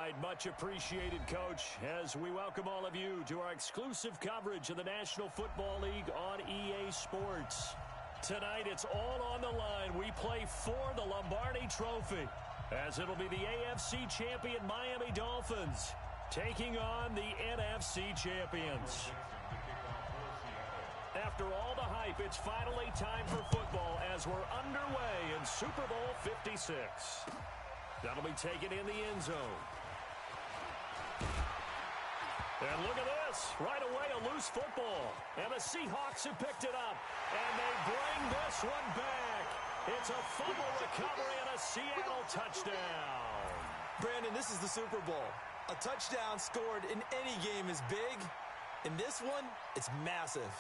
right, much appreciated, Coach, as we welcome all of you to our exclusive coverage of the National Football League on EA Sports. Tonight, it's all on the line. We play for the Lombardi Trophy, as it'll be the AFC champion Miami Dolphins taking on the NFC champions. After all the hype, it's finally time for football as we're underway in Super Bowl 56. That'll be taken in the end zone. And look at this. Right away, a loose football. And the Seahawks have picked it up. And they bring this one back. It's a fumble recovery and a Seattle touchdown. Brandon, this is the Super Bowl. A touchdown scored in any game is big. In this one, it's massive.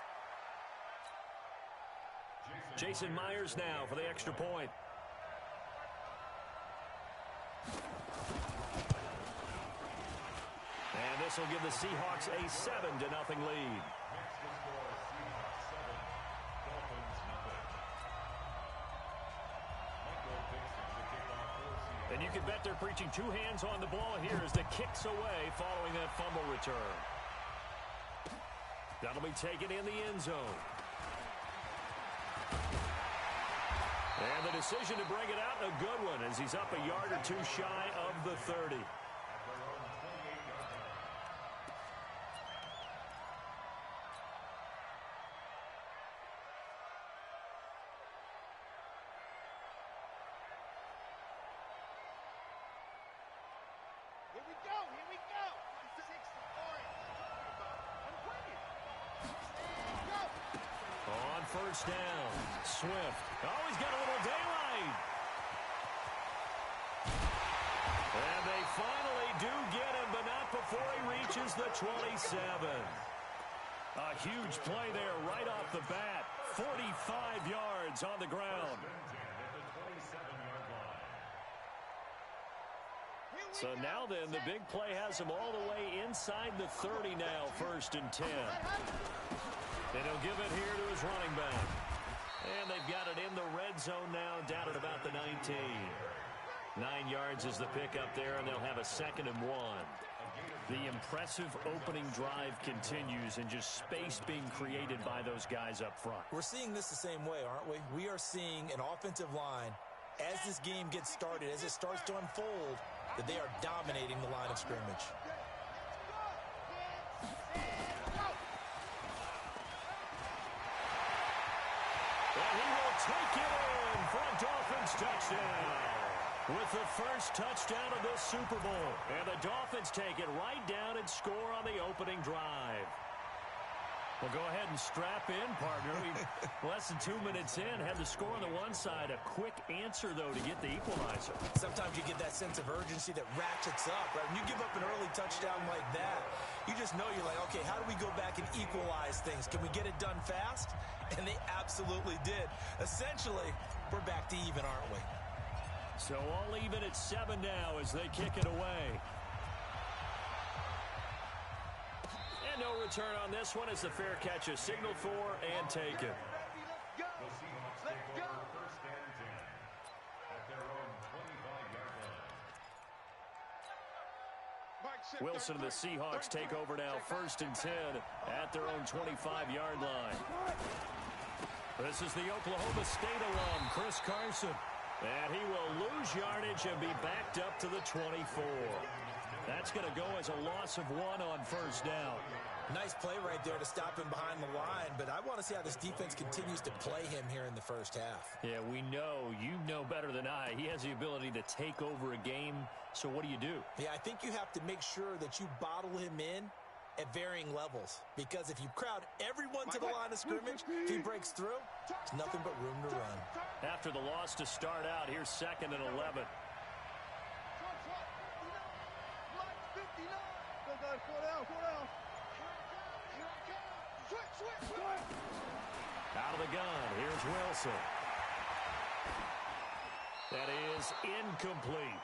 Jason Myers now for the extra point. And this will give the Seahawks a 7-0 lead. And you can bet they're preaching two hands on the ball here as the kick's away following that fumble return. That'll be taken in the end zone. And the decision to bring it out, a good one, as he's up a yard or two shy of the 30. Here we go, here we go. 64. On first down, Swift. Oh, he's got a little daylight. And they finally do get him, but not before he reaches the 27. A huge play there right off the bat. 45 yards on the ground. So now then, the big play has him all the way inside the 30 now, 1st and 10. And he'll give it here to his running back. And they've got it in the red zone now, down at about the 19. 9 yards is the pickup there, and they'll have a 2nd and 1. The impressive opening drive continues, and just space being created by those guys up front. We're seeing this the same way, aren't we? We are seeing an offensive line, as this game gets started, as it starts to unfold, that they are dominating the line of scrimmage. And he will take it in for a Dolphins touchdown. With the first touchdown of this Super Bowl. And the Dolphins take it right down and score on the opening drive. Well, go ahead and strap in, partner. Less than 2 minutes in, had the score on the one side. A quick answer, though, to get the equalizer. Sometimes you get that sense of urgency that ratchets up, right? When you give up an early touchdown like that, you just know you're like, okay, how do we go back and equalize things? Can we get it done fast? And they absolutely did. Essentially, we're back to even, aren't we? So all even at 7 now as they kick it away. And no return on this one as the fair catch is signaled for and taken. Wilson and the Seahawks take over now, 1st and 10 at their own 25-yard line. This is the Oklahoma State alum, Chris Carson. And he will lose yardage and be backed up to the 24. That's going to go as a loss of 1 on first down. Nice play right there to stop him behind the line, but I want to see how this defense continues to play him here in the first half. Yeah, we know, you know better than I, he has the ability to take over a game, so what do you do? Yeah, I think you have to make sure that you bottle him in at varying levels, because if you crowd everyone to the line of scrimmage, if he breaks through, there's nothing but room to run. After the loss to start out, here's 2nd and 11. Out of the gun, here's Wilson. That is incomplete.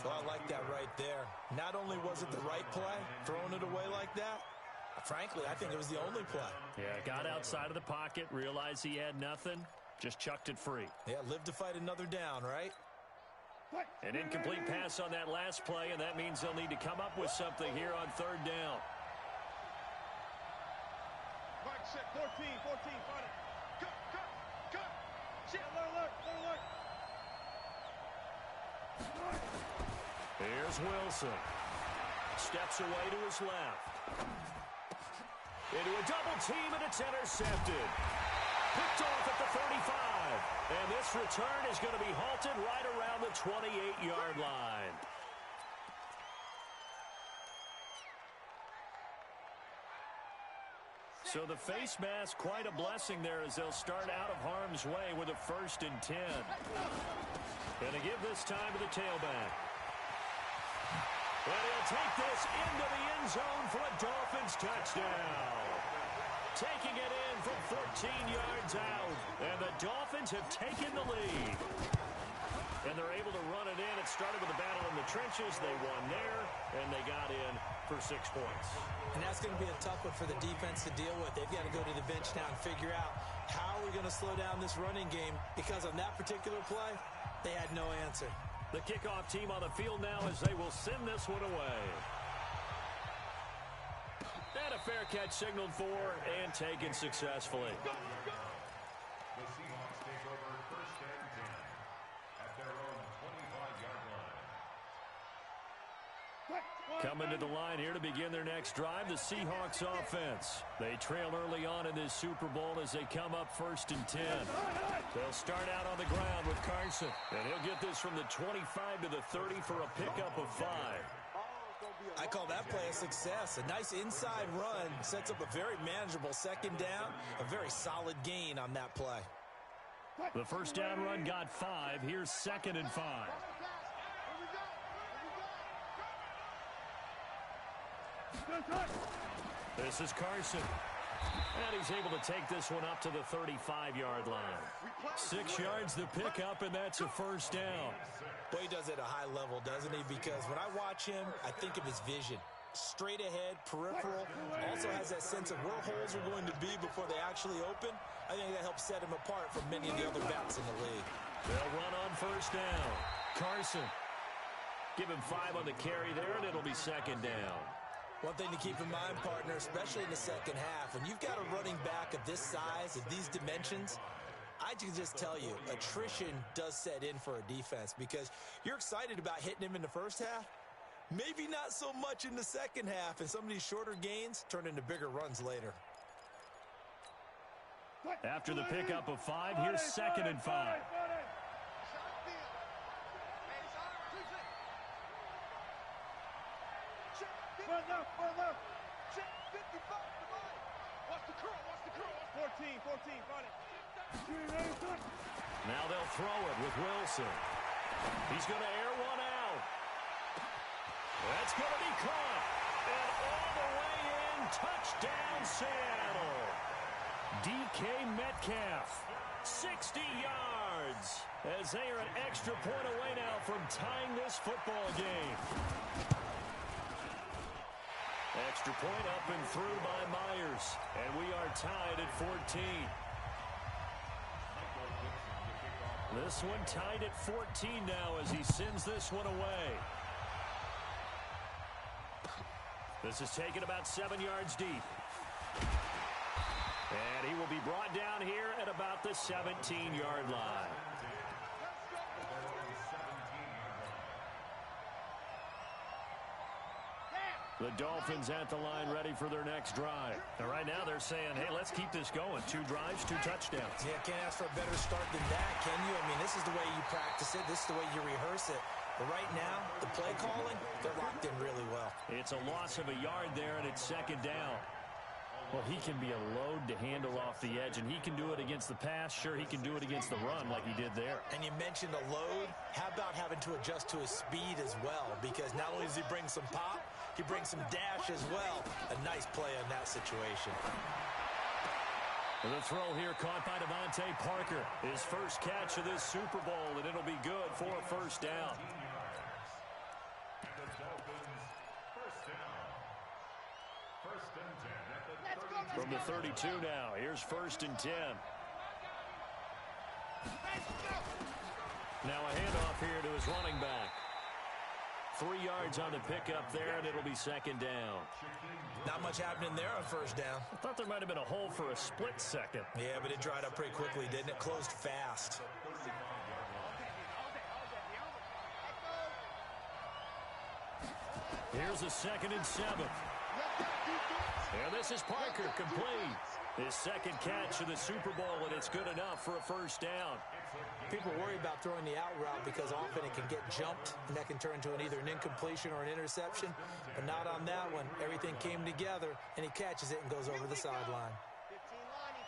Well, I like that right there. Not only was it the right play, throwing it away like that, frankly, I think it was the only play. Yeah, got outside of the pocket, realized he had nothing, just chucked it free. Yeah, live to fight another down, right? An incomplete pass on that last play, and that means they'll need to come up with something here on third down. Mike set 14, find it. Cut. Shit, alert. Here's Wilson. Steps away to his left. Into a double team, and it's intercepted. Picked off at the 35. And this return is going to be halted right around the 28-yard line. So the face mask, quite a blessing there as they'll start out of harm's way with a 1st and 10. Going to give this time to the tailback. And he'll take this into the end zone for a Dolphins touchdown. Taking it in from 14 yards out. And the Dolphins have taken the lead. And they're able to run it in. It started with a battle in the trenches. They won there, and they got in for 6 points. And that's going to be a tough one for the defense to deal with. They've got to go to the bench now and figure out how are we going to slow down this running game, because on that particular play, they had no answer. The kickoff team on the field now as they will send this one away. And a fair catch signaled for and taken successfully. The Seahawks take over 1st and 10 at their own 25-yard line. Coming to the line here to begin their next drive, the Seahawks offense. They trail early on in this Super Bowl as they come up 1st and 10. They'll start out on the ground with Carson. And he'll get this from the 25 to the 30 for a pickup of 5. I call that play a success. A nice inside run sets up a very manageable 2nd down. A very solid gain on that play. The 1st down run got 5. Here's 2nd and 5. This is Carson. And he's able to take this one up to the 35-yard line. 6 yards the pickup, and that's a 1st down. Boy, he does it at a high level, doesn't he? Because when I watch him, I think of his vision. Straight ahead, peripheral. Also has that sense of where holes are going to be before they actually open. I think that helps set him apart from many of the other backs in the league. They'll run on 1st down. Carson. Give him 5 on the carry there, and it'll be 2nd down. One thing to keep in mind, partner, especially in the 2nd half, when you've got a running back of this size, of these dimensions, I can just tell you, attrition does set in for a defense, because you're excited about hitting him in the 1st half, maybe not so much in the 2nd half, and some of these shorter gains turn into bigger runs later. After the pickup of 5, here's 2nd and 5. Now they'll throw it with Wilson. He's going to air one out. That's going to be caught. And all the way in, touchdown Seattle. DK Metcalf, 60 yards, as they are an extra point away now from tying this football game. Extra point up and through by Myers, and we are tied at 14. This one tied at 14 now as he sends this one away. This is taken about 7 yards deep. And he will be brought down here at about the 17-yard line. The Dolphins at the line ready for their next drive. And right now they're saying, hey, let's keep this going. 2 drives, 2 touchdowns. Yeah, can't ask for a better start than that, can you? I mean, this is the way you practice it. This is the way you rehearse it. But right now, the play calling, they're locked in really well. It's a loss of a yard there, and it's 2nd down. Well, he can be a load to handle off the edge, and he can do it against the pass. Sure, he can do it against the run like he did there. And you mentioned a load. How about having to adjust to his speed as well? Because not only does he bring some pop, he brings some dash as well. A nice play on that situation. The throw here caught by Devontae Parker. His first catch of this Super Bowl, and it'll be good for a 1st down. From the 32 now, here's 1st and 10. Now a handoff here to his running back. 3 yards on the pickup there, and it'll be second down. Not much happening there on first down. I thought there might have been a hole for a split second. Yeah, but it dried up pretty quickly, didn't it? Closed fast. Here's a 2nd and 7. And this is Parker, complete. His second catch of the Super Bowl, and it's good enough for a first down. People worry about throwing the out route because often it can get jumped, and that can turn into either an incompletion or an interception. But not on that one. Everything came together, and he catches it and goes over the sideline. 15 line,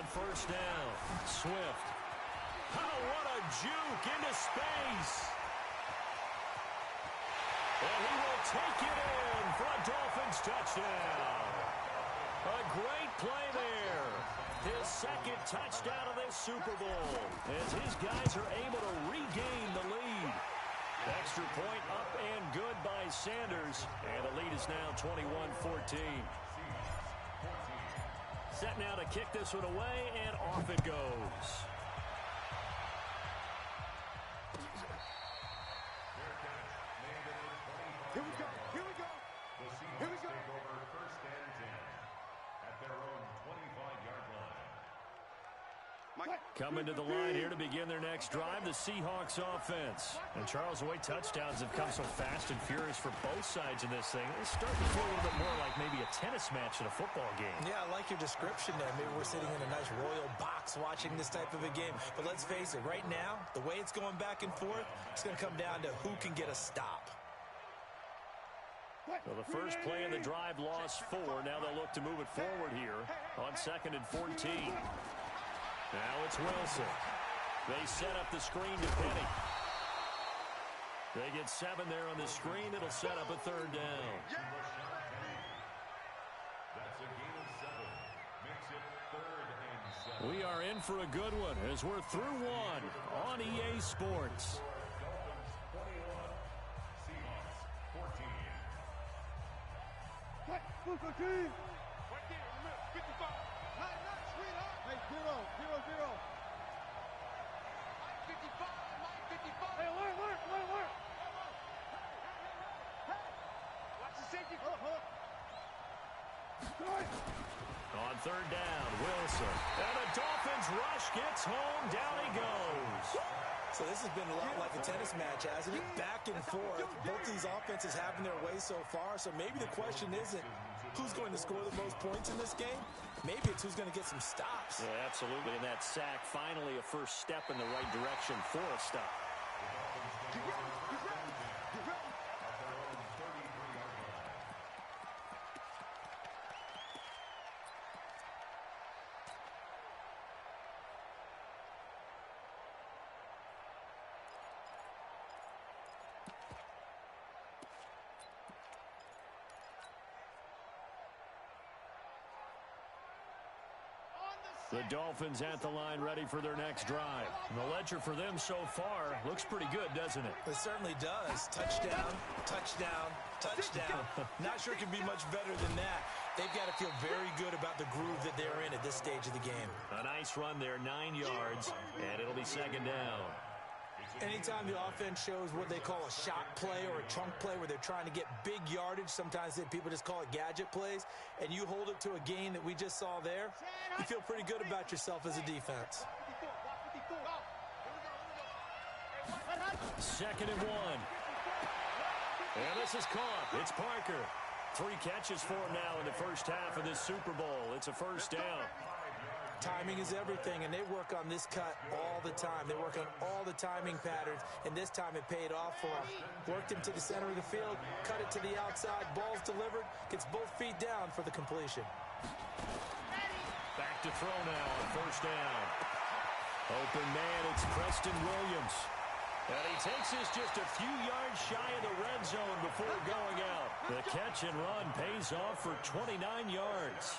On first down, Swift. Oh, what a juke into space. And he will take it in for a Dolphins touchdown. A great play there. His second touchdown of this Super Bowl as his guys are able to regain the lead. Extra point up and good by Sanders. And the lead is now 21-14. Set now to kick this one away, and off it goes. Here we go. Here we go. The Seahawks take over first and 10 at their own 25-yard line. Coming to the line here to begin their next drive, the Seahawks offense. And Charles, the way touchdowns have come so fast and furious for both sides in this thing, it's starting to feel a little bit more like maybe a tennis match in a football game. Yeah, I like your description there. Maybe we're sitting in a nice royal box watching this type of a game. But let's face it, right now, the way it's going back and forth, it's going to come down to who can get a stop. Well, the first play of the drive lost 4. Now they'll look to move it forward here on 2nd and 14. Now it's Wilson. They set up the screen to Penny. They get 7 there on the screen. It'll set up a 3rd down. That's a gain of 7. Makes it 3rd and 7. We are in for a good one as we're through one on EA Sports. Hey, 0, 0, 0. Hey, alert. Watch the safety. Hold up. On 3rd down, Wilson. And the Dolphins rush gets home. Down he goes. So this has been a lot like a tennis match, hasn't it? Back and forth. Both these offenses having their way so far. So maybe the question isn't who's going to score the most points in this game. Maybe it's who's going to get some stops. Yeah, absolutely. And that sack, finally a first step in the right direction for a stop. The Dolphins at the line ready for their next drive. And the ledger for them so far looks pretty good, doesn't it? It certainly does. Touchdown, touchdown, touchdown. Not sure it can be much better than that. They've got to feel very good about the groove that they're in at this stage of the game. A nice run there, 9 yards, and it'll be 2nd down. Anytime the offense shows what they call a shot play or a chunk play where they're trying to get big yardage, sometimes people just call it gadget plays, and you hold it to a gain that we just saw there, you feel pretty good about yourself as a defense. 2nd and 1. And this is caught. It's Parker. 3 catches for him now in the first half of this Super Bowl. It's a first down. Timing is everything, and they work on this cut all the time. They work on all the timing patterns, and this time it paid off for them. Worked him to the center of the field, cut it to the outside, ball's delivered, gets both feet down for the completion. Back to throw now on first down. Open man, it's Preston Williams. And he takes this just a few yards shy of the red zone before going out. The catch and run pays off for 29 yards.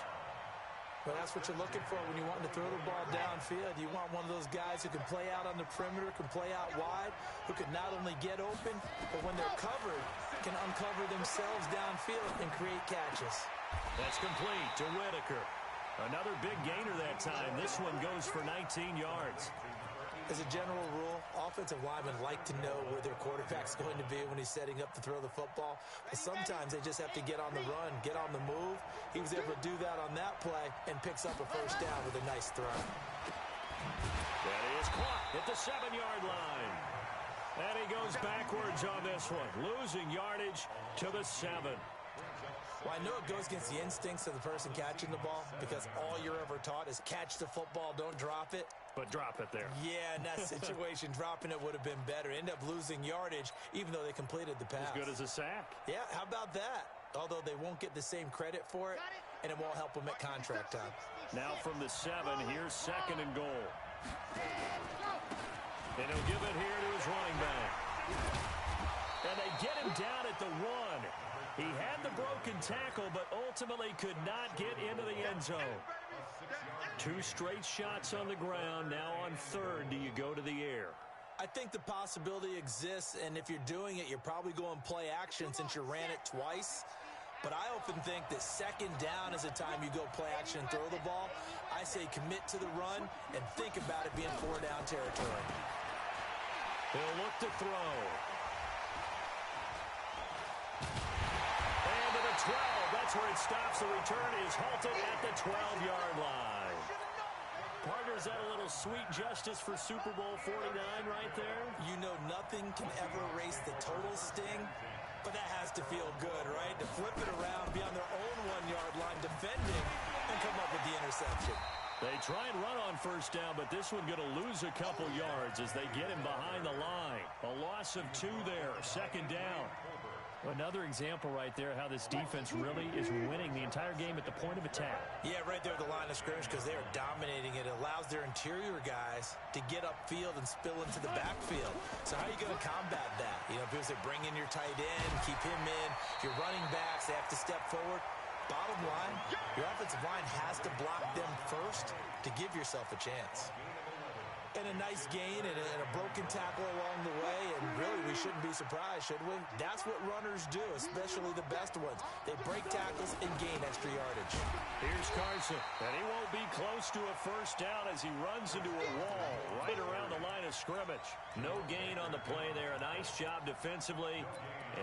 Well, that's what you're looking for when you want to throw the ball downfield. You want one of those guys who can play out on the perimeter, can play out wide, who can not only get open, but when they're covered, can uncover themselves downfield and create catches. That's complete to Whitaker. Another big gainer that time. This one goes for 19 yards. As a general rule, offensive linemen like to know where their quarterback's going to be when he's setting up to throw the football. But sometimes they just have to get on the run, get on the move. He was able to do that on that play and picks up a first down with a nice throw. That is caught at the 7-yard line. And he goes backwards on this one, losing yardage to the 7. Well, I know it goes against the instincts of the person catching the ball because all you're ever taught is catch the football, don't drop it. But drop it there. Yeah, in that situation, dropping it would have been better. End up losing yardage, even though they completed the pass. As good as a sack. Yeah, how about that? Although they won't get the same credit for it, and it won't help them at contract time. Now from the 7, here's 2nd and goal. And he'll give it here to his running back. And they get him down at the 1. He had the broken tackle, but ultimately could not get into the end zone. 2 straight shots on the ground. Now on 3rd, do you go to the air? I think the possibility exists, and if you're doing it, you're probably going play action since you ran it twice. But I often think that 2nd down is a time you go play action and throw the ball. I say commit to the run and think about it being 4-down territory. He'll look to throw. And to the 12. That's where it stops. The return is halted at the 12-yard line. Partners, that a little sweet justice for Super Bowl 49 right there? You know nothing can ever erase the total sting, but that has to feel good, right? To flip it around, be on their own 1-yard line defending, and come up with the interception. They try and run on 1st down, but this one going to lose a couple yards as they get him behind the line. A loss of 2 there, 2nd down. Another example right there how this defense really is winning the entire game at the point of attack. Yeah, right there at the line of scrimmage because they are dominating it. It allows their interior guys to get upfield and spill into the backfield. So how are you going to combat that? You know, people say bring in your tight end, keep him in. Your running backs, they have to step forward. Bottom line, your offensive line has to block them first to give yourself a chance. And a nice gain and a broken tackle along the way, and really we shouldn't be surprised, should we? That's what runners do, especially the best ones. They break tackles and gain extra yardage. Here's Carson, and he won't be close to a 1st down as he runs into a wall right around the line of scrimmage. No gain on the play there. A nice job defensively,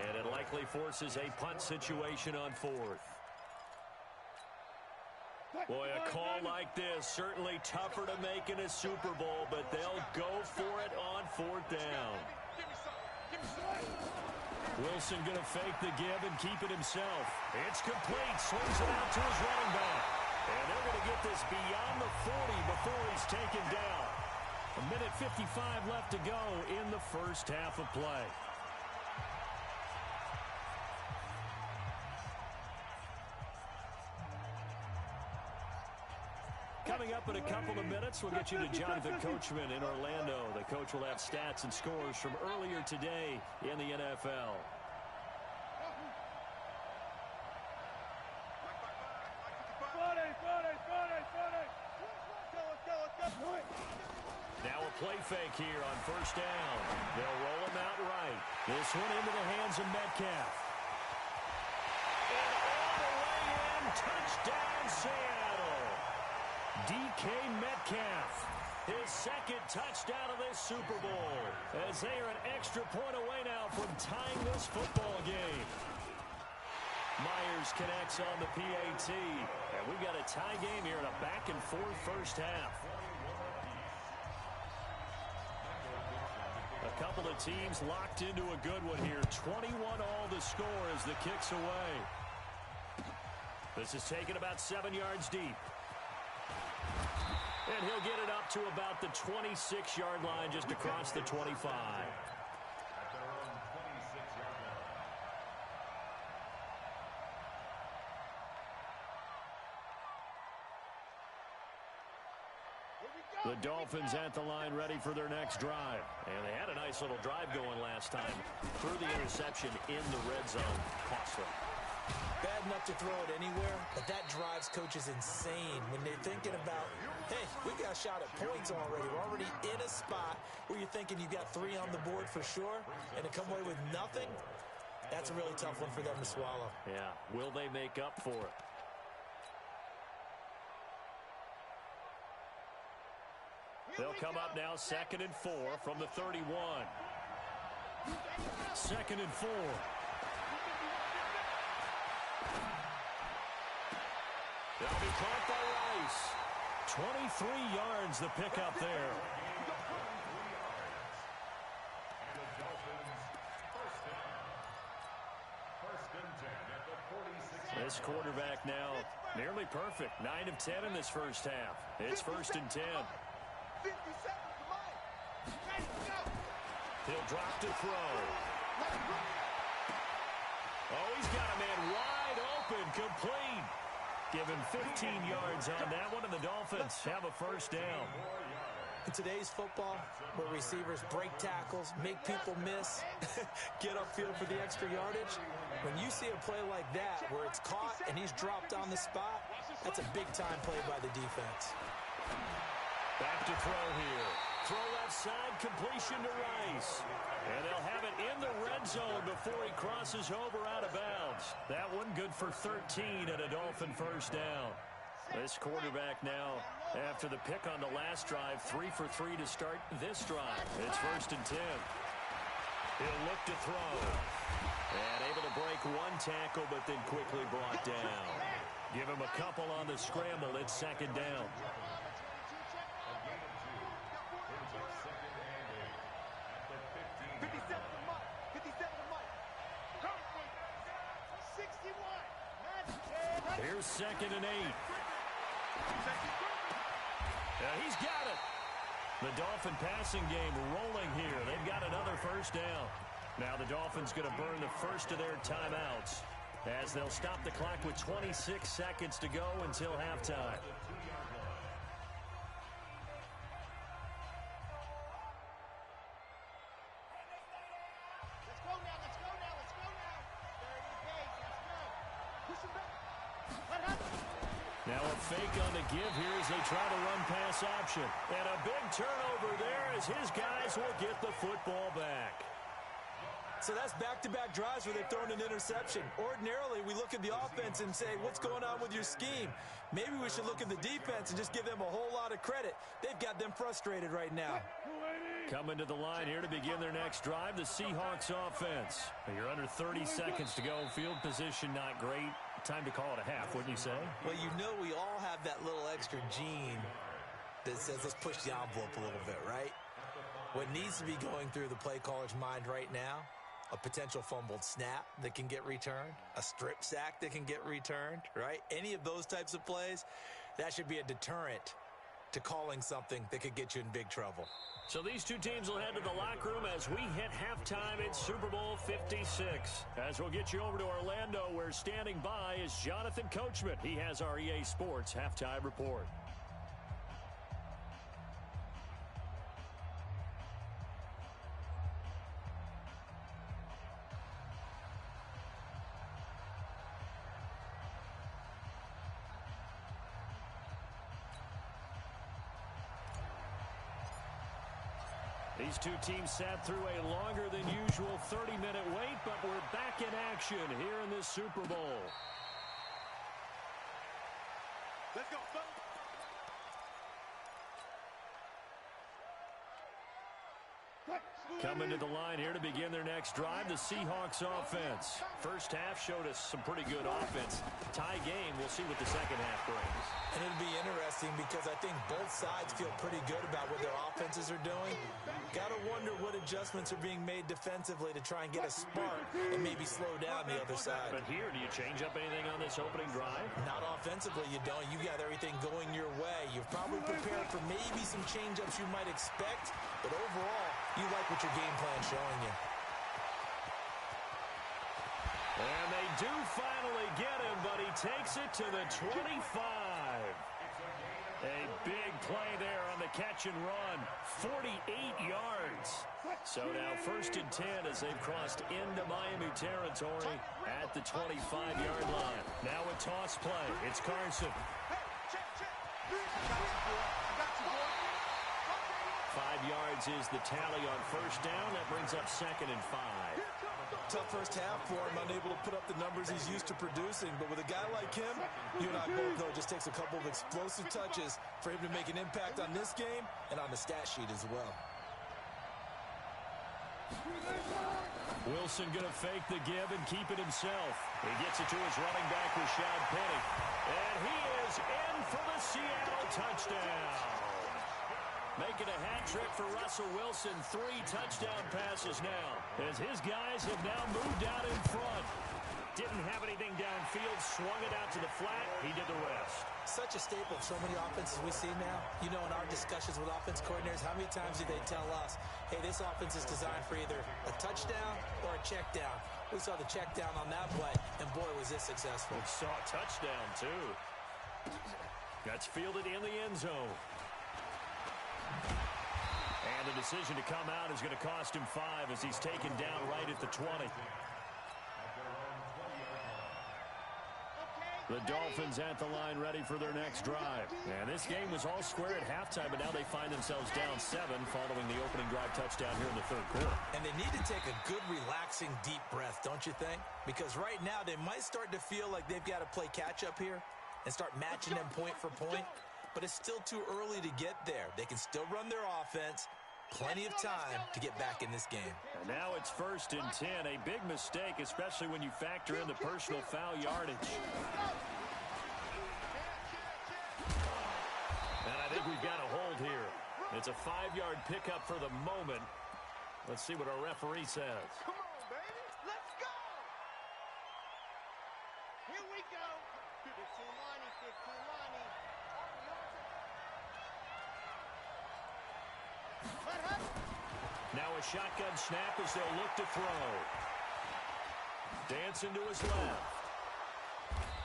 and it likely forces a punt situation on 4th. Boy, a call like this, certainly tougher to make in a Super Bowl, but they'll go for it on 4th down. Wilson going to fake the give and keep it himself. It's complete, swings it out to his running back. And they're going to get this beyond the 40 before he's taken down. 1:55 left to go in the 1st half of play. Coming up in a couple of minutes, we'll get you to Jonathan Coachman in Orlando. The coach will have stats and scores from earlier today in the NFL. Now a play fake here on 1st down. They'll roll him out right. This one into the hands of Metcalf. And all the way in, touchdown Seattle. DK Metcalf, his 2nd touchdown of this Super Bowl, as they are an extra point away now from tying this football game. Myers connects on the PAT, and we've got a tie game here in a back-and-forth 1st half. A couple of teams locked into a good one here. 21 all the score as the kick's away. This is taken about 7 yards deep. And he'll get it up to about the 26-yard line, just across the 25. The Dolphins at the line ready for their next drive. And they had a nice little drive going last time. Threw the interception in the red zone. Costly. Bad enough to throw it anywhere, but that drives coaches insane when they're thinking about, hey, we got a shot at points already. We're already in a spot where you're thinking you got 3 on the board for sure, and to come away with nothing, that's a really tough one for them to swallow. Yeah, will they make up for it? They'll come up now 2nd and 4 from the 31. 2nd and 4. They'll be caught by Rice. 23 yards the pickup there. This quarterback now nearly perfect. 9 of 10 in this first half. It's 1st and 10. He'll drop to throw. Oh, he's got a man wide open, complete. Give him 15 yards on that one, and the Dolphins have a first down. In today's football, where receivers break tackles, make people miss, get upfield for the extra yardage, when you see a play like that where it's caught and he's dropped on the spot, that's a big-time play by the defense. Back to throw here. Throw left side, completion to Rice. And they'll have it in the red zone before he crosses over out of bounds. That one good for 13 and a Dolphin first down. This quarterback now, after the pick on the last drive, 3 for 3 to start this drive. It's 1st and 10. He'll look to throw. And able to break one tackle, but then quickly brought down. Give him a couple on the scramble. It's 2nd down. Here's 2nd and 8. He's got it. The Dolphin passing game rolling here. They've got another first down. Now the Dolphins going to burn the first of their timeouts as they'll stop the clock with 26 seconds to go until halftime. Now a fake on the give here as they try to run pass option. And a big turnover there as his guys will get the football back. So that's back-to-back drives where they've thrown an interception. Ordinarily, we look at the offense and say, what's going on with your scheme? Maybe we should look at the defense and just give them a whole lot of credit. They've got them frustrated right now. Coming to the line here to begin their next drive, the Seahawks offense. You're under 30 seconds to go. Field position not great. Time to call it a half, wouldn't you say? Well, you know we all have that little extra gene that says let's push the envelope a little bit, right? What needs to be going through the play caller's mind right now, a potential fumbled snap that can get returned, a strip sack that can get returned, right? Any of those types of plays, that should be a deterrent to calling something that could get you in big trouble. So these two teams will head to the locker room as we hit halftime in Super Bowl 56. As we'll get you over to Orlando, where standing by is Jonathan Coachman. He has our EA Sports halftime report. These two teams sat through a longer than usual 30-minute wait, but we're back in action here in this Super Bowl. Let's go, go. Coming to the line here to begin their next drive, the Seahawks offense. First half showed us some pretty good offense. Tie game, we'll see what the second half brings. And it'll be interesting because I think both sides feel pretty good about what their offenses are doing. Got to wonder what adjustments are being made defensively to try and get a spark and maybe slow down the other side. But here, do you change up anything on this opening drive? Not offensively, you don't. You got everything going your way. You've probably prepared for maybe some change-ups you might expect, but overall, you like what your game plan's showing you. And they do finally get him, but he takes it to the 25. A big play there on the catch and run. 48 yards. So now 1st and 10 as they've crossed into Miami territory at the 25-yard line. Now a toss play. It's Carson. 5 yards is the tally on first down. That brings up 2nd and 5. Tough first half for him, unable to put up the numbers he's used to producing. But with a guy like him, you and I both know it just takes a couple of explosive touches for him to make an impact on this game and on the stat sheet as well. Wilson going to fake the give and keep it himself. He gets it to his running back, Rashad Penny. And he is in for the Seattle touchdown. Making a hat trick for Russell Wilson. 3 touchdown passes now, as his guys have now moved out in front. Didn't have anything downfield, swung it out to the flat. He did the rest. Such a staple of so many offenses we see now. You know, in our discussions with offense coordinators, how many times do they tell us, hey, this offense is designed for either a touchdown or a check down. We saw the check down on that play, and boy, was this successful. We saw a touchdown, too. That's fielded in the end zone. And the decision to come out is going to cost him 5 as he's taken down right at the 20. The Dolphins at the line ready for their next drive. And this game was all square at halftime, but now they find themselves down 7 following the opening drive touchdown here in the 3rd quarter. And they need to take a good, relaxing, deep breath, don't you think? Because right now they might start to feel like they've got to play catch-up here and start matching them point for point. But it's still too early to get there. They can still run their offense. Plenty of time to get back in this game. And now it's 1st and 10. A big mistake, especially when you factor in the personal foul yardage. And I think we've got a hold here. It's a 5-yard pickup for the moment. Let's see what our referee says. Come on, baby. Let's go. Here we go. 15 Lonnie, 15 Lonnie. Now a shotgun snap as they'll look to throw. Dancing to his left.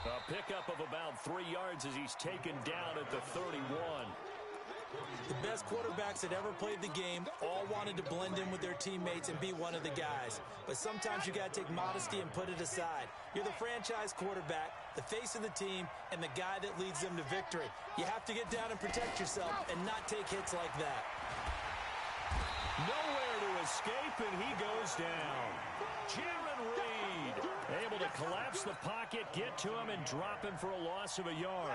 A pickup of about 3 yards as he's taken down at the 31. The best quarterbacks that ever played the game all wanted to blend in with their teammates and be one of the guys. But sometimes you got to take modesty and put it aside. You're the franchise quarterback, the face of the team, and the guy that leads them to victory. You have to get down and protect yourself and not take hits like that. Nowhere to escape, and he goes down. Jaron Reed able to collapse the pocket, get to him, and drop him for a loss of a yard.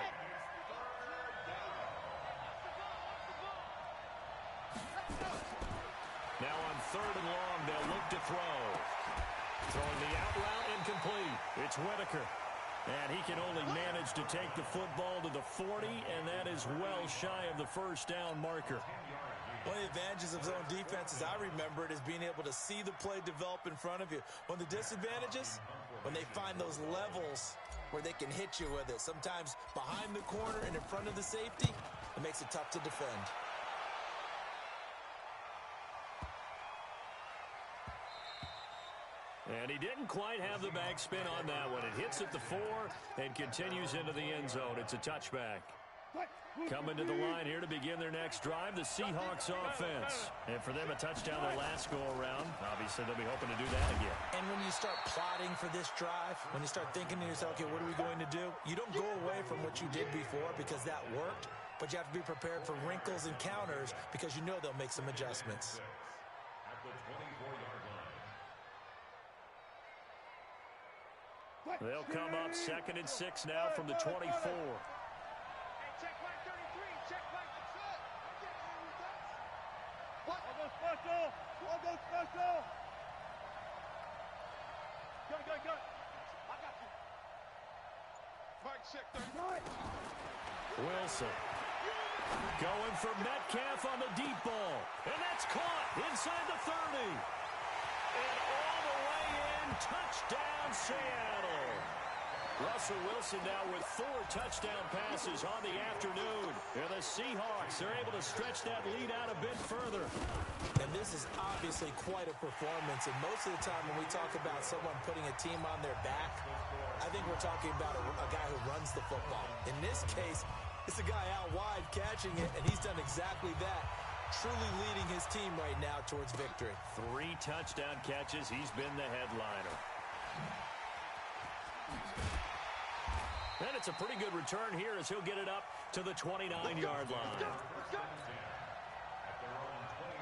Now on 3rd and long, they'll look to throw. Throwing the out route incomplete. It's Whitaker. And he can only manage to take the football to the 40, and that is well shy of the first down marker. One of the advantages of zone defense, as I remember it, is being able to see the play develop in front of you. One of the disadvantages, when they find those levels where they can hit you with it. Sometimes behind the corner and in front of the safety, it makes it tough to defend. And he didn't quite have the backspin on that one. It hits at the 4 and continues into the end zone. It's a touchback. Coming to the line here to begin their next drive, the Seahawks offense. And for them, a touchdown their last go-around. Obviously, they'll be hoping to do that again. And when you start plotting for this drive, when you start thinking to yourself, okay, what are we going to do? You don't go away from what you did before because that worked, but you have to be prepared for wrinkles and counters because you know they'll make some adjustments. At the 24-yard line. They'll come up 2nd and 6 now from the 24. Check back 33. Check back. What? I'll go special. I'll go special. Go. I got you. Mike, check 39. Wilson going for Metcalf on the deep ball. And that's caught inside the 30. And all the way in, touchdown Seattle. Russell Wilson now with 4 touchdown passes on the afternoon. And the Seahawks are able to stretch that lead out a bit further. And this is obviously quite a performance. And most of the time when we talk about someone putting a team on their back, I think we're talking about a guy who runs the football. In this case, it's a guy out wide catching it, and he's done exactly that. Truly leading his team right now towards victory. 3 touchdown catches. He's been the headliner. And it's a pretty good return here as he'll get it up to the 29-yard line. At their own 28.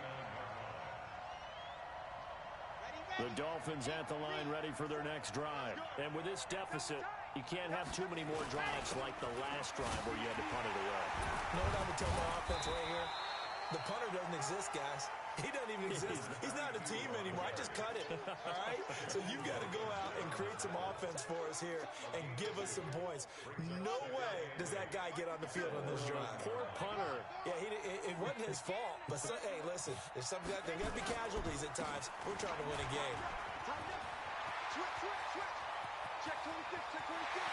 The Dolphins at the line ready for their next drive. And with this deficit, you can't have too many more drives like the last drive where you had to punt it away. You know what I'm going to tell my offense right here? The punter doesn't exist, guys. He doesn't even exist. He's not a team anymore. I just cut it, all right? So you've got to go out and create some offense for us here and give us some points. No way does that guy get on the field on this drive. Poor punter. Yeah, it wasn't his fault. But, hey, listen, there's there got to be casualties at times. We're trying to win a game. Switch. Check 26, check 26.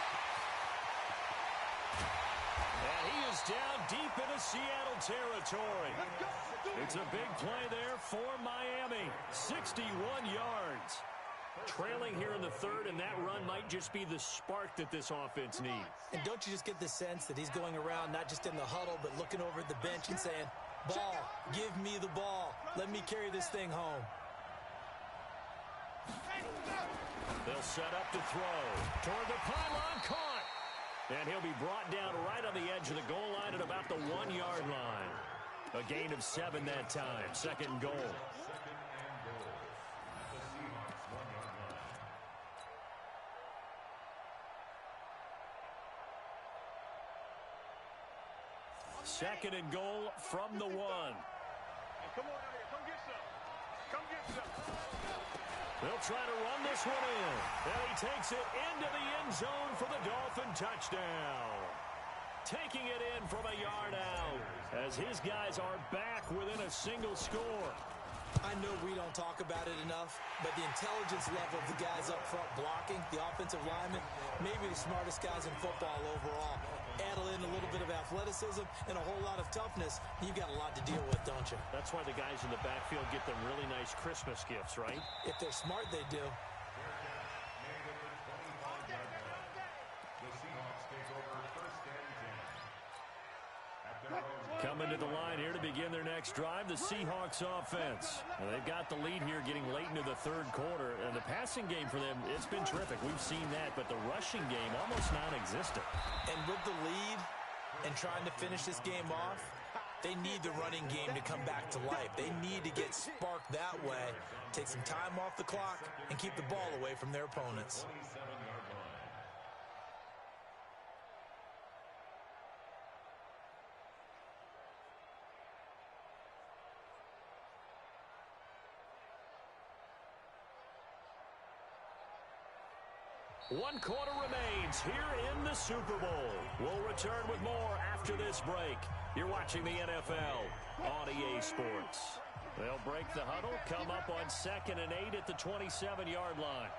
And he is down deep into Seattle territory. It's a big play there for Miami. 61 yards. Trailing here in the third, and that run might just be the spark that this offense needs. And don't you just get the sense that he's going around not just in the huddle, but looking over at the bench and saying, ball, give me the ball. Let me carry this thing home. They'll set up to throw. Toward the pylon, caught. And he'll be brought down right on the edge of the goal line at about the 1-yard line. A gain of 7 that time. Second and goal. Second and goal from the 1. Hey, come on out here. Come get some. Come get some. They'll try to run this one in. And he takes it into the end zone for the Dolphin touchdown. Taking it in from a yard out as his guys are back within a single score. I know we don't talk about it enough, but the intelligence level of the guys up front blocking, the offensive linemen, maybe the smartest guys in football overall. Add in a little bit of athleticism and a whole lot of toughness, you've got a lot to deal with, don't you? That's why the guys in the backfield get them really nice Christmas gifts, right? If they're smart, they do. Coming to the line here to begin their next drive, the Seahawks offense. Now, they've got the lead here getting late into the third quarter. And the passing game for them, it's been terrific. We've seen that, but the rushing game almost non-existent. And with the lead and trying to finish this game off, they need the running game to come back to life. They need to get sparked that way, take some time off the clock, and keep the ball away from their opponents. One quarter remains here in the Super Bowl. We'll return with more after this break. You're watching the NFL on EA Sports. They'll break the huddle, come up on 2nd and 8 at the 27-yard line.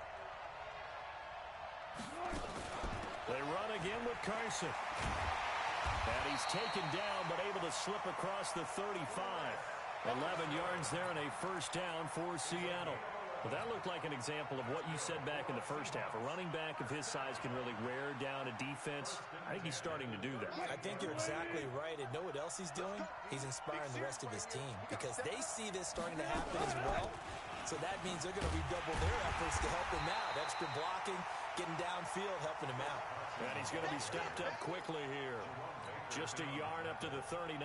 They run again with Carson. And he's taken down but able to slip across the 35. 11 yards there and a first down for Seattle. Well, that looked like an example of what you said back in the first half. A running back of his size can really wear down a defense. I think he's starting to do that. I think you're exactly right. And know what else he's doing? He's inspiring the rest of his team because they see this starting to happen as well. So that means they're going to redouble their efforts to help him out. Extra blocking, getting downfield, helping him out. And he's going to be stopped up quickly here. Just a yard up to the 39.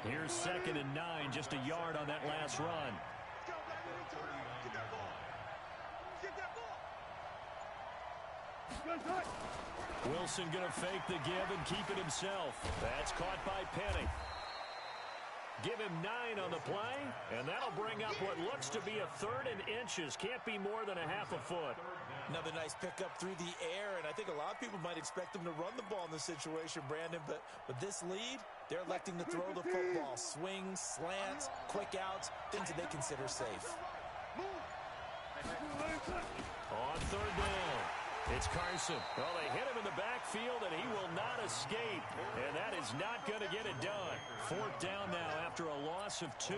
Here's 2nd and 9, just a yard on that last run. Wilson going to fake the give and keep it himself. That's caught by Penny. Give him 9 on the play, and that'll bring up what looks to be a 3rd and inches. Can't be more than a half a foot. Another nice pickup through the air, and I think a lot of people might expect them to run the ball in this situation, Brandon, but with this lead, they're electing to throw the football. Swings, slants, quick outs, things that they consider safe. On 3rd down, it's Carson. Well, they hit him in the backfield, and he will not escape, and that is not going to get it done. 4th down now after a loss of 2.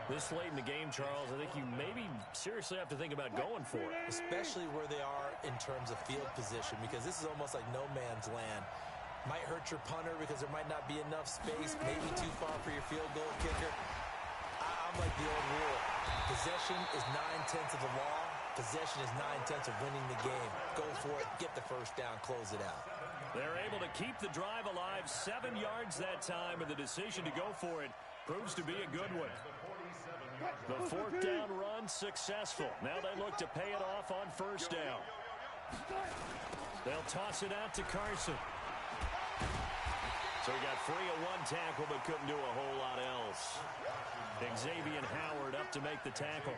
This late in the game, Charles, I think you maybe seriously have to think about going for it. Especially where they are in terms of field position, because this is almost like no man's land. Might hurt your punter because there might not be enough space, maybe too far for your field goal kicker. I'm like the old rule. Possession is 9/10 of the law. Possession is 9/10 of winning the game. Go for it, get the first down, close it out. They're able to keep the drive alive, 7 yards that time, and the decision to go for it proves to be a good one. The fourth down run successful. Now they look to pay it off on first down. They'll toss it out to Carson. So he got free of one tackle but couldn't do a whole lot else. Xavier Howard up to make the tackle.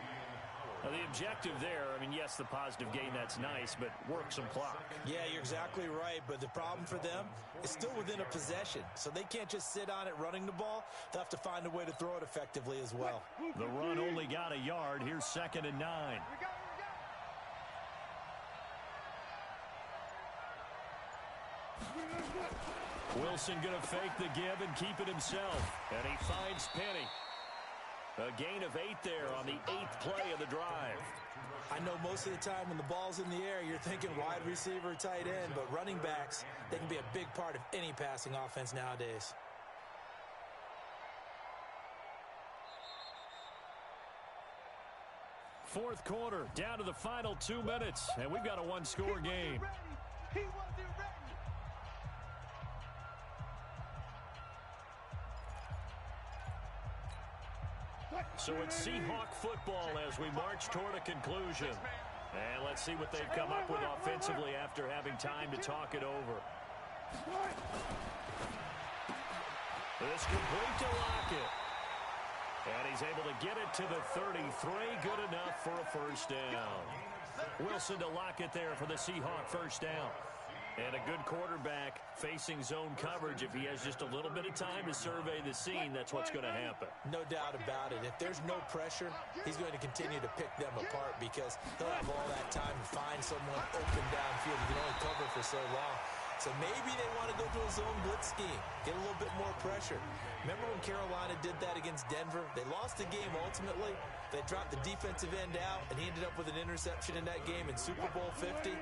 Now, the objective there, I mean, yes, the positive gain, that's nice, but work some clock. Yeah, you're exactly right, but the problem for them is still within a possession, so they can't just sit on it running the ball. They'll have to find a way to throw it effectively as well. The run only got a yard. Here's 2nd and 9. Wilson going to fake the give and keep it himself, and he finds Penny. A gain of 8 there on the 8th play of the drive. I know most of the time when the ball's in the air, you're thinking wide receiver, tight end, but running backs, they can be a big part of any passing offense nowadays. Fourth quarter, down to the final 2 minutes, and we've got a one-score game. He wasn't ready. So it's Seahawk football as we march toward a conclusion. And let's see what they've come up with offensively after having time to talk it over. This complete to Lockett. And he's able to get it to the 33. Good enough for a first down. Wilson to Lockett there for the Seahawk first down. And a good quarterback facing zone coverage. If he has just a little bit of time to survey the scene, that's what's going to happen. No doubt about it. If there's no pressure, he's going to continue to pick them apart because he'll have all that time to find someone open downfield. You can only cover for so long. So maybe they want to go to a zone blitz scheme, get a little bit more pressure. Remember when Carolina did that against Denver? They lost the game ultimately. They dropped the defensive end out, and he ended up with an interception in that game in Super Bowl 50.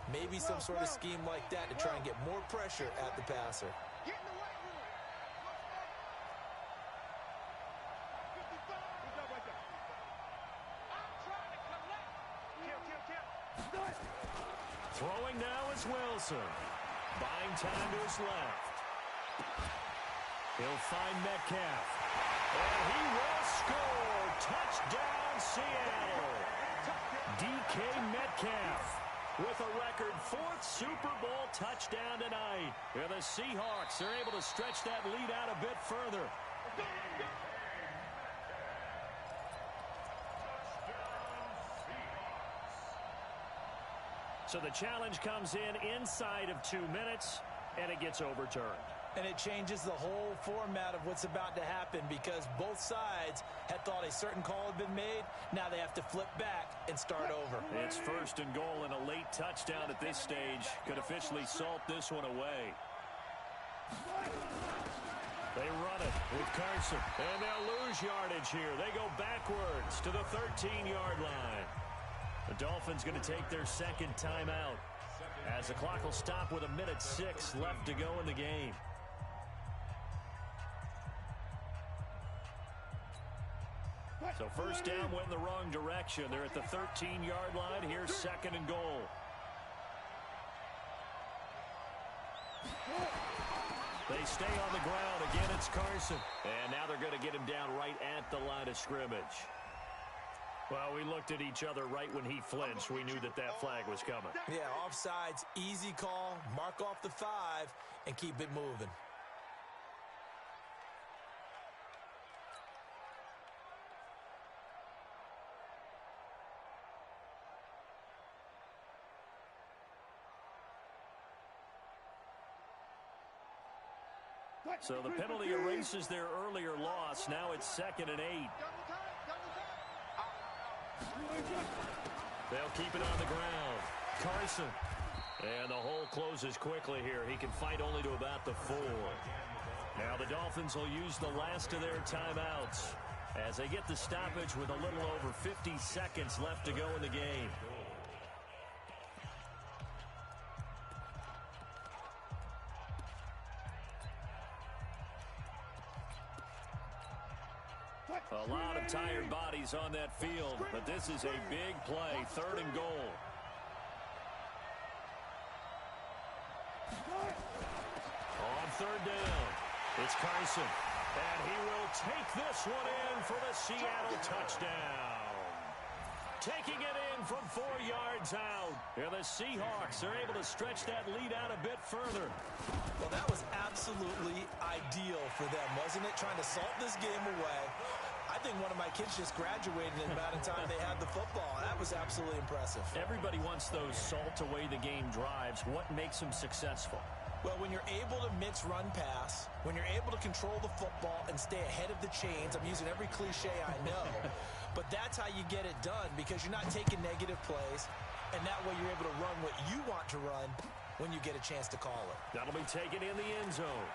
Maybe some sort of scheme like that to try and get more pressure at the passer. Get in the weight room. Good job right there. I'm trying to collect. Kill. Throwing now is Wilson. Buying time to his left. He'll find Metcalf. And he will score. Touchdown, Seattle. DK Metcalf with a record 4th Super Bowl touchdown tonight. And the Seahawks are able to stretch that lead out a bit further. So the challenge comes in inside of 2 minutes, and it gets overturned. And it changes the whole format of what's about to happen because both sides had thought a certain call had been made. Now they have to flip back and start over. It's 1st and goal, and a late touchdown at this stage could officially salt this one away. They run it with Carson, and they'll lose yardage here. They go backwards to the 13-yard line. The Dolphins going to take their 2nd timeout as the clock will stop with 1:06 left to go in the game. So first down went in the wrong direction. They're at the 13-yard line. Here's 2nd and goal. They stay on the ground. Again, it's Carson. And now they're going to get him down right at the line of scrimmage. Well, we looked at each other right when he flinched. We knew that that flag was coming. Yeah, offsides, easy call, mark off the 5, and keep it moving. So the penalty erases their earlier loss. Now it's 2nd and 8. They'll keep it on the ground. Carson. And the hole closes quickly here. He can fight only to about the 4. Now the Dolphins will use the last of their timeouts as they get the stoppage with a little over 50 seconds left to go in the game. A lot of tired bodies on that field, but this is a big play, 3rd and goal. It's Carson. And he will take this one in for the Seattle touchdown. Taking it in from 4 yards out. And the Seahawks are able to stretch that lead out a bit further. Well, that was absolutely ideal for them, wasn't it? Trying to salt this game away. I think one of my kids just graduated in the amount of time they had the football. That was absolutely impressive. Everybody wants those salt-away-the-game drives. What makes them successful? Well, when you're able to mix run-pass, when you're able to control the football and stay ahead of the chains, I'm using every cliche I know, but that's how you get it done because you're not taking negative plays, and that way you're able to run what you want to run when you get a chance to call it. That'll be taken in the end zone.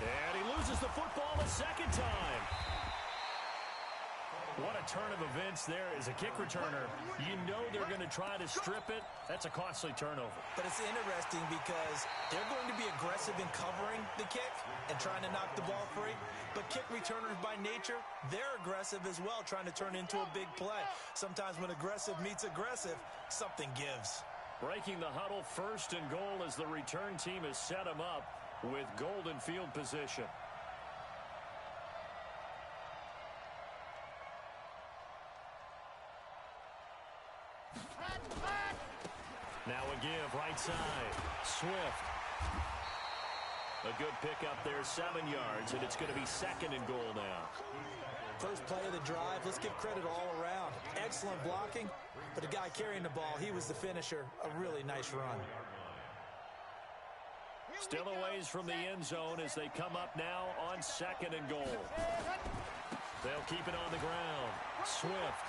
And he loses the football a second time. What a turn of events there as a kick returner. You know they're going to try to strip it. That's a costly turnover. But it's interesting because they're going to be aggressive in covering the kick and trying to knock the ball free. But kick returners by nature, they're aggressive as well, trying to turn into a big play. Sometimes when aggressive meets aggressive, something gives. Breaking the huddle, 1st and goal as the return team has set him up with golden field position. Now a give, right side. Swift. A good pickup there, 7 yards, and it's going to be 2nd and goal now. First play of the drive, let's give credit all around. Excellent blocking, but the guy carrying the ball, he was the finisher. A really nice run. Still a ways from the end zone as they come up now on 2nd and goal. They'll keep it on the ground. Swift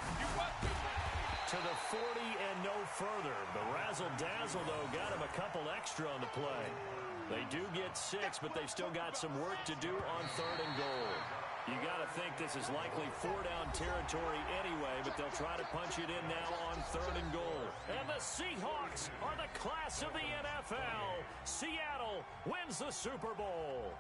to the 40 and no further. The razzle-dazzle, though, got him a couple extra on the play. They do get 6, but they've still got some work to do on 3rd and goal. You got to think this is likely 4-down territory anyway, but they'll try to punch it in now on 3rd and goal. And the Seahawks are the class of the NFL. Seattle wins the Super Bowl.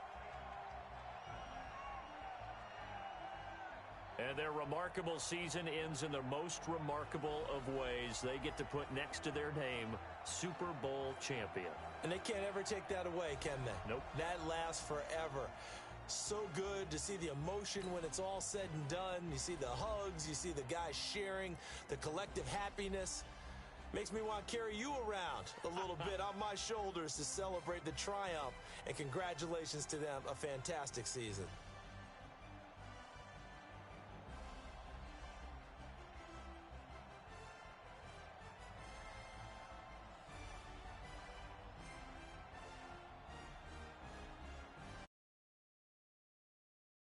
And their remarkable season ends in the most remarkable of ways. They get to put next to their name, Super Bowl champion. And they can't ever take that away, can they? Nope. That lasts forever. So good to see the emotion when it's all said and done. You see the hugs, you see the guys sharing, the collective happiness. Makes me want to carry you around a little bit on my shoulders to celebrate the triumph. And congratulations to them, a fantastic season.